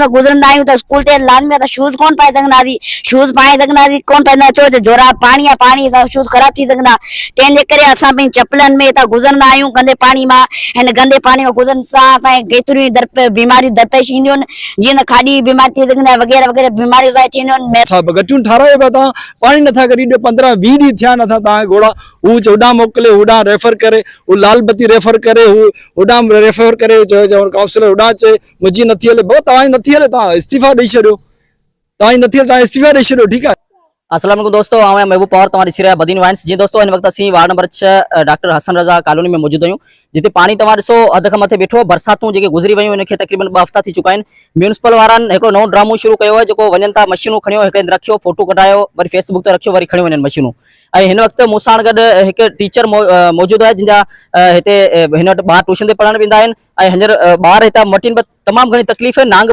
गुजरंदा आहियूं त स्कूल ते लाज़मी आहे त शूज़ कोन पाए सघंदासीं, शूज़ पाए सघंदासीं कोन पाईंदा, छो त जोरा पाणी आहे, पाणी सां शूज़ ख़राब थी सघंदा। तंहिंजे करे असां पंहिंजी चपलनि में हितां गुज़रंदा आहियूं गंदे पाणी मां। हिन गंदे पाणी में गुज़रण सां असांखे केतिरियूं बीमारियूं दरपेश ईंदियूं आहिनि, जीअं त खाड़ी जी बीमारी थी सघंदी आहे, वग़ैरह वग़ैरह बीमारियूं असांखे थींदियूं आहिनि। गटियूं ठाराहे पिया तव्हां, पाणी नथा करी ॾियो, 15-20 ॾींहं थिया नथा तव्हांखे घोड़ा हू होॾां मोकिले, होॾां रेफर करे, हू लाल बत्ती रेफर करे, हू होॾां रेफर करे, काउंसलर होॾां अचे मुंहिंजी नथी हले, भाउ तव्हांजी नथी हले, तव्हां इस्तीफ़ा ॾेई छॾियो, तव्हांजी नथी हले तव्हां इस्तीफ़ा ॾेई छॾियो, ठीकु आहे। अस्सलाम वालेकुम दोस्तों, आऊं महबूब पवार तव्हां ॾिसी रहिया बदीन वाइन्स। जी दोस्तों, हिन वक़्तु असीं वार्ड नंबर 6 डॉक्टर हसन रज़ा कॉलोनी में मौजूद आहियूं, जिते पानी तव्हां ॾिसो अध खां मथे बीठो। बरसातूं जेके गुज़री वयूं इनखे तक़रीबन 2 हफ़्ता थी चुका आहिनि। म्यूनिसिपल वारनि हिकिड़ो नओं ड्रामो शुरू कयो आहे, जेको वञनि था मशीनूं खणियो, हिकिड़े हंधि रखियो, फोटो कढायो, वरी फेसबुक ते रखियो, वरी खणी वञनि मशीनूं। ऐं हिन वक़्तु मूं सां गॾु हिकु टीचर मौजूदु आहे, जिनजा हिते हिन वटि ॿार ट्यूशन ते पढ़णु वेंदा आहिनि, ऐं हींअर ॿार हितां मटीन तमामु घणी तकलीफ़ नांग